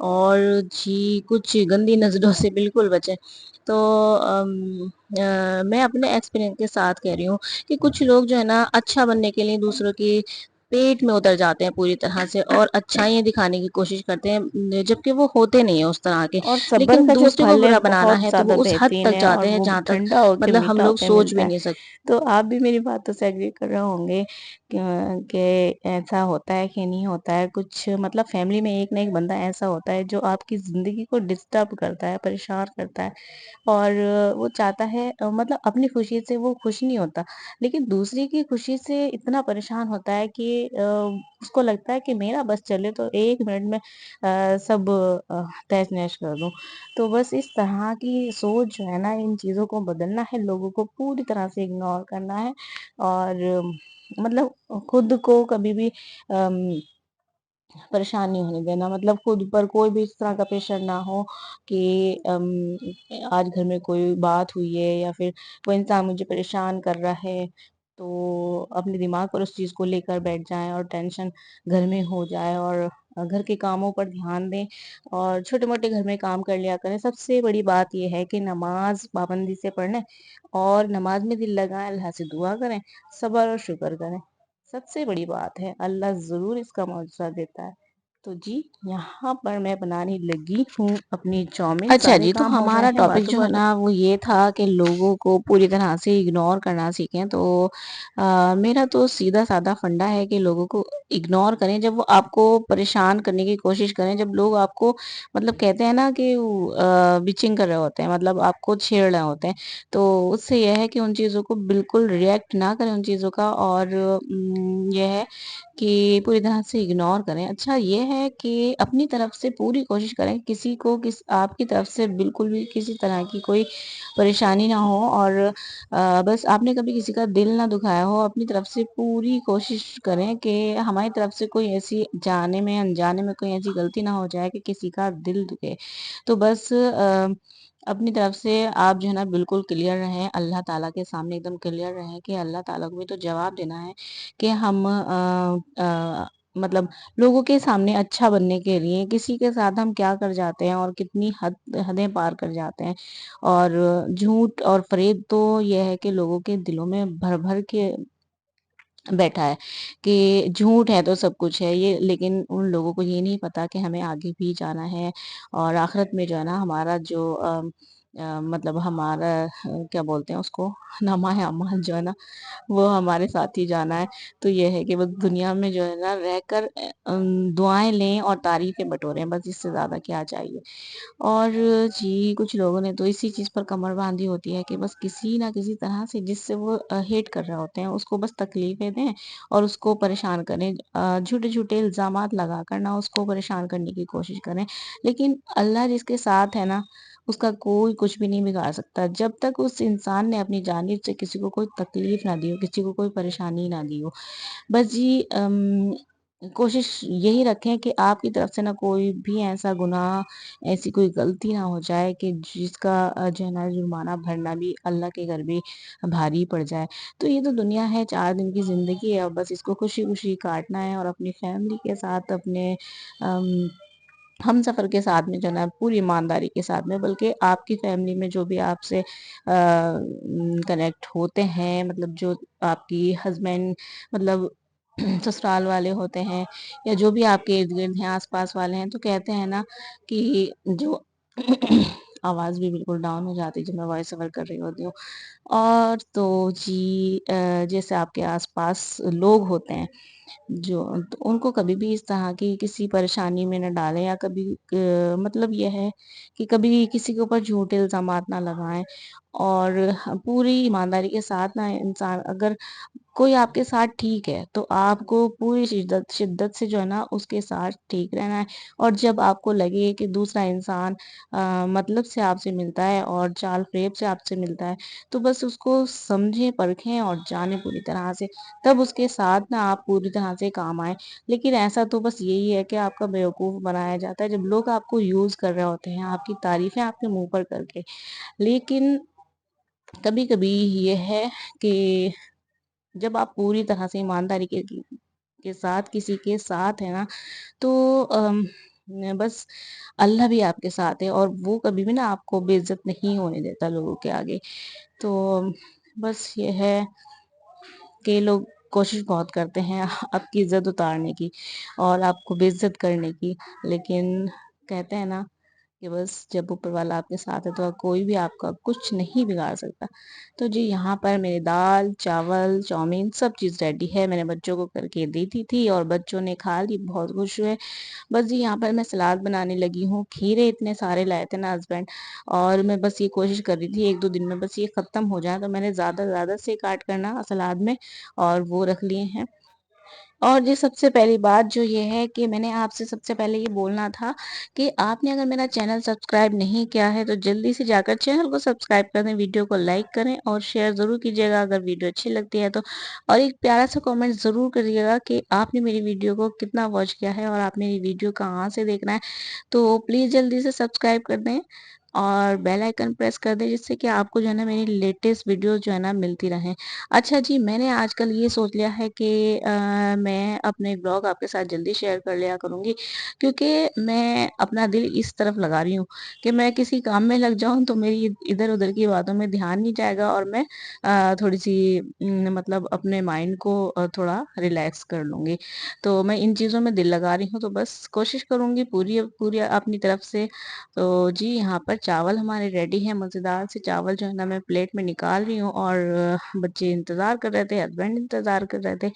اور جی کچھ گندی نظروں سے بالکل بچیں۔ تو میں اپنے ایکسپیرینس کے ساتھ کہہ رہی ہوں کہ کچھ لوگ جو ہے نا اچھا بننے کے لیے دوسروں کی پیٹ میں اتر جاتے ہیں پوری طرح سے، اور اچھائیاں دکھانے کی کوشش کرتے ہیں جبکہ وہ ہوتے نہیں ہیں اس طرح کے، اور صبر لیکن کا جو دوسرے کو پھل ہے برا بہت بنانا ہے تو زیادہ وہ اس حد بہترین تک ہے، اور جاتے ہیں وہ جہاں تک ٹھنڈا ہو کے مطلب ہم میٹھا ہو لوگ کے سوچ بھی ملتا ہے۔ نہیں سکتے۔ تو آپ بھی میری باتوں سے ایگری کر رہے ہوں گے کہ ایسا ہوتا ہے کہ نہیں ہوتا ہے، کچھ مطلب فیملی میں ایک نہ ایک بندہ ایسا ہوتا ہے جو آپ کی زندگی کو ڈسٹرب کرتا ہے، پریشان کرتا ہے، اور وہ چاہتا ہے مطلب اپنی خوشی سے وہ خوش نہیں ہوتا، لیکن دوسری کی خوشی سے اتنا پریشان ہوتا ہے کہ اس کو لگتا ہے کہ میرا بس چلے تو 1 منٹ میں سب تہس نہس کر دوں۔ تو بس اس طرح کی سوچ جو ہے نا، ان چیزوں کو بدلنا ہے، لوگوں کو پوری طرح سے اگنور کرنا ہے، اور مطلب خود کو کبھی بھی پریشان نہیں ہونے دینا، مطلب خود پر کوئی بھی اس طرح کا پریشر نہ ہو کہ آج گھر میں کوئی بات ہوئی ہے یا پھر کوئی انسان مجھے پریشان کر رہا ہے تو اپنے دماغ پر اس چیز کو لے کر بیٹھ جائیں اور ٹینشن گھر میں ہو جائے، اور گھر کے کاموں پر دھیان دیں اور چھوٹے موٹے گھر میں کام کر لیا کریں۔ سب سے بڑی بات یہ ہے کہ نماز پابندی سے پڑھیں، اور نماز میں دل لگائیں، اللہ سے دعا کریں، صبر اور شکر کریں۔ سب سے بڑی بات ہے، اللہ ضرور اس کا معاوضہ دیتا ہے۔ تو جی یہاں پر میں بنانے لگی ہوں اپنی چاؤمین، اچھا سارے جی، تو کام ہو گئے ہمارا ہیں، ٹاپک باتوں جو ہے باتوں۔ نا وہ یہ تھا کہ لوگوں کو پوری طرح سے اگنور کرنا سیکھیں۔ تو میرا تو سیدھا سادہ فنڈا ہے کہ لوگوں کو اگنور کریں جب وہ آپ کو پریشان کرنے کی کوشش کریں، جب لوگ آپ کو مطلب کہتے ہیں نا کہ بچنگ کر رہے ہوتے ہیں، مطلب آپ کو چھیڑ رہے ہوتے ہیں، تو اس سے یہ ہے کہ ان چیزوں کو بالکل ریئیکٹ نہ کریں ان چیزوں کا، اور یہ ہے کہ پوری طرح سے اگنور کریں۔ اچھا یہ ہے کہ اپنی طرف سے پوری کوشش کریں کسی کو آپ کی طرف سے بالکل بھی کسی طرح کی کوئی پریشانی نہ ہو، اور بس آپ نے کبھی کسی کا دل نہ دکھایا ہو، اپنی طرف سے پوری کوشش کریں کہ ہماری طرف سے کوئی ایسی جانے میں انجانے میں کوئی ایسی غلطی نہ ہو جائے کہ کسی کا دل دکھے۔ تو بس اپنی طرف سے آپ جو ہے نا بالکل کلیئر رہیں، اللہ تعالیٰ کے سامنے ایک دم کلیئر رہیں کہ اللہ تعالیٰ کو بھی تو جواب دینا ہے کہ ہم مطلب لوگوں کے سامنے اچھا بننے کے لیے کسی کے ساتھ ہم کیا کر جاتے ہیں اور کتنی حدیں پار کر جاتے ہیں، اور جھوٹ اور فریب تو یہ ہے کہ لوگوں کے دلوں میں بھر بھر کے بیٹھا ہے کہ جھوٹ ہے تو سب کچھ ہے یہ، لیکن ان لوگوں کو یہ نہیں پتا کہ ہمیں آگے بھی جانا ہے، اور آخرت میں جو ہے نا ہمارا جو مطلب ہمارا کیا بولتے ہیں اس کو، نامہ اعمال جو ہے نا وہ ہمارے ساتھ ہی جانا ہے۔ تو یہ ہے کہ بس دنیا میں جو ہے نا رہ کر دعائیں لیں اور تعریفیں بٹوریں، بس اس سے زیادہ کیا چاہیے۔ اور جی کچھ لوگوں نے تو اسی چیز پر کمر باندھی ہوتی ہے کہ بس کسی نہ کسی طرح سے جس سے وہ ہیٹ کر رہے ہوتے ہیں اس کو بس تکلیفیں دیں اور اس کو پریشان کریں، جھوٹے جھوٹے الزامات لگا کر نہ اس کو پریشان کرنے کی کوشش کریں، لیکن اللہ جس کے ساتھ ہے نا اس کا کوئی کچھ بھی نہیں بگاڑ سکتا، جب تک اس انسان نے اپنی جانب سے کسی کو کوئی تکلیف نہ دی ہو، کسی کو کوئی پریشانی نہ دی ہو۔ بس جی کوشش یہی رکھیں کہ آپ کی طرف سے نہ کوئی بھی ایسا گناہ، ایسی کوئی غلطی نہ ہو جائے کہ جس کا جو ہے نا جرمانہ بھرنا بھی اللہ کے گھر بھی بھاری پڑ جائے۔ تو یہ تو دنیا ہے، 4 دن کی زندگی ہے، اور بس اس کو خوشی خوشی کاٹنا ہے، اور اپنی فیملی کے ساتھ، اپنے ہم سفر کے ساتھ میں جو ہے نا پوری ایمانداری کے ساتھ میں، بلکہ آپ کی فیملی میں جو بھی آپ سے کنیکٹ ہوتے ہیں، مطلب جو آپ کی ہسبینڈ مطلب سسرال والے ہوتے ہیں، یا جو بھی آپ کے ارد گرد ہیں، آس پاس والے ہیں، تو کہتے ہیں نا کہ جو آواز بھی بالکل ڈاؤن ہو جاتی جب میں وائس اوور کر رہی ہوتی ہوں۔ اور تو جی جیسے آپ کے آس پاس لوگ ہوتے ہیں جو، تو ان کو کبھی بھی اس طرح کی کسی پریشانی میں نہ ڈالیں، یا کبھی مطلب یہ ہے کہ کبھی کسی کے اوپر جھوٹے الزامات نہ لگائیں، اور پوری ایمانداری کے ساتھ نہ انسان اگر کوئی آپ کے ساتھ ٹھیک ہے تو آپ کو پوری شدت سے جو ہے نا اس کے ساتھ ٹھیک رہنا ہے، اور جب آپ کو لگے کہ دوسرا انسان مطلب سے آپ سے ملتا ہے اور چال فریب سے آپ سے ملتا ہے، تو بس اس کو سمجھیں، پرکھیں اور جانیں پوری طرح سے، تب اس کے ساتھ نا آپ پوری طرح سے کام آئیں۔ لیکن ایسا تو بس یہی ہے کہ آپ کا بیوقوف بنایا جاتا ہے جب لوگ آپ کو یوز کر رہے ہوتے ہیں، آپ کی تعریفیں آپ کے منہ پر کر کے۔ لیکن کبھی کبھی یہ ہے کہ جب آپ پوری طرح سے ایمانداری کے کے ساتھ کسی کے ساتھ ہے نا تو بس اللہ بھی آپ کے ساتھ ہے، اور وہ کبھی بھی نا آپ کو بے عزت نہیں ہونے دیتا لوگوں کے آگے۔ تو بس یہ ہے کہ لوگ کوشش بہت کرتے ہیں آپ کی عزت اتارنے کی اور آپ کو بے عزت کرنے کی، لیکن کہتے ہیں نا کہ بس جب اوپر والا آپ کے ساتھ ہے تو کوئی بھی آپ کا کچھ نہیں بگاڑ سکتا۔ تو جی یہاں پر میری دال چاول چاؤمین سب چیز ریڈی ہے، میں نے بچوں کو کر کے دی تھی اور بچوں نے کھا لی، بہت خوش ہوئے۔ بس جی یہاں پر میں سلاد بنانے لگی ہوں، کھیرے اتنے سارے لائے تھے نا ہسبینڈ، اور میں بس یہ کوشش کر رہی تھی 1-2 دن میں بس یہ ختم ہو جائے، تو میں نے زیادہ زیادہ سے کاٹ کرنا سلاد میں اور وہ رکھ لیے ہیں۔ اور جی سب سے پہلی بات جو یہ ہے کہ میں نے آپ سے سب سے پہلے یہ بولنا تھا کہ آپ نے اگر میرا چینل سبسکرائب نہیں کیا ہے تو جلدی سے جا کر چینل کو سبسکرائب کر دیں، ویڈیو کو لائک کریں اور شیئر ضرور کیجیے گا اگر ویڈیو اچھی لگتی ہے تو، اور ایک پیارا سا کامنٹ ضرور کریے گا کہ آپ نے میری ویڈیو کو کتنا واچ کیا ہے اور آپ نے میری ویڈیو کہاں سے دیکھنا ہے۔ تو پلیز جلدی سے سبسکرائب کر دیں اور بیل آئیکن پریس کر دیں، جس سے کہ آپ کو جو ہے نا میری لیٹسٹ ویڈیوز جو ہے نا ملتی رہیں۔ اچھا جی میں نے آج کل یہ سوچ لیا ہے کہ میں اپنے بلاگ آپ کے ساتھ جلدی شیئر کر لیا کروں گی، کیونکہ میں اپنا دل اس طرف لگا رہی ہوں کہ میں کسی کام میں لگ جاؤں تو میری ادھر ادھر کی باتوں میں دھیان نہیں جائے گا، اور میں تھوڑی سی مطلب اپنے مائنڈ کو تھوڑا ریلیکس کر لوں گی۔ تو میں ان چیزوں میں دل لگا رہی ہوں، تو بس کوشش کروں گی پوری پوری اپنی طرف سے۔ تو جی یہاں پر چاول ہمارے ریڈی ہیں، مزیدار سے چاول جو ہے نا میں پلیٹ میں نکال رہی ہوں، اور بچے انتظار کر رہے تھے، ہسبینڈ انتظار کر رہے تھے۔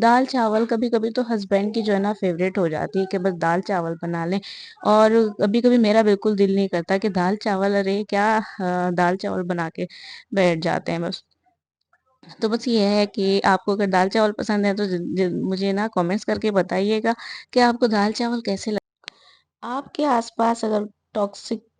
دال چاول کبھی کبھی تو ہسبینڈ کی جو ہے نا فیوریٹ ہو جاتی ہے کہ بس دال چاول بنا لیں، اور کبھی کبھی میرا بالکل دل نہیں کرتا کہ دال چاول، ارے کیا دال چاول بنا کے بیٹھ جاتے ہیں بس۔ تو بس یہ ہے کہ آپ کو اگر دال چاول پسند ہے تو مجھے نا کامنٹس کر کے بتائیے گا کہ آپ کو دال چاول کیسے آپ کے آس پاس اگر ٹاکسک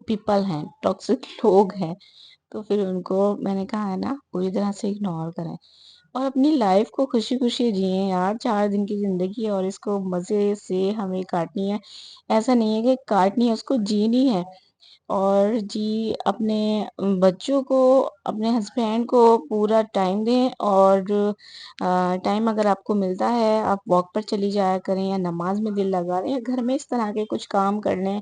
پیپل ہیں، ٹاکسک لوگ ہیں، تو پھر ان کو میں نے کہا ہے نا پوری طرح سے اگنور کریں اور اپنی لائف کو خوشی خوشی جئیں یار، 4 دن کی زندگی ہے اور اس کو مزے سے ہمیں کاٹنی ہے، ایسا نہیں ہے کہ کاٹنی ہے، اس کو جینی ہے۔ اور جی اپنے بچوں کو اپنے ہسبینڈ کو پورا ٹائم دیں، اور ٹائم اگر آپ کو ملتا ہے آپ واک پر چلی جایا کریں یا نماز میں دل لگا رہے ہیں، گھر میں اس طرح کے کچھ کام کر لیں۔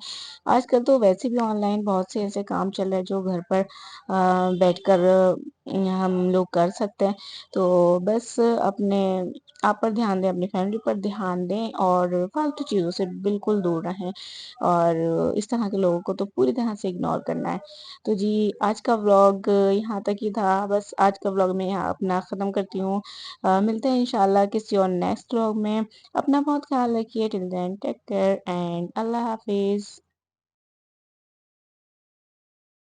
آج کل تو ویسے بھی آن لائن بہت سے ایسے کام چل رہے ہیں جو گھر پر بیٹھ کر ہم لوگ کر سکتے ہیں۔ تو بس اپنے آپ پر دھیان دیں، اپنی فیملی پر دھیان دیں اور فالتو چیزوں سے بالکل دور رہیں، اور اس طرح کے لوگوں کو تو پوری طرح سے اگنور کرنا ہے۔ تو جی آج کا ولاگ یہاں تک ہی تھا، بس آج کا ولاگ میں یہاں اپنا ختم کرتی ہوں۔ ملتے ہیں انشاءاللہ کسی اور نیکسٹ ولاگ میں۔ اپنا بہت خیال رکھیے، ٹل دین ٹیک کیئر اینڈ اللہ حافظ۔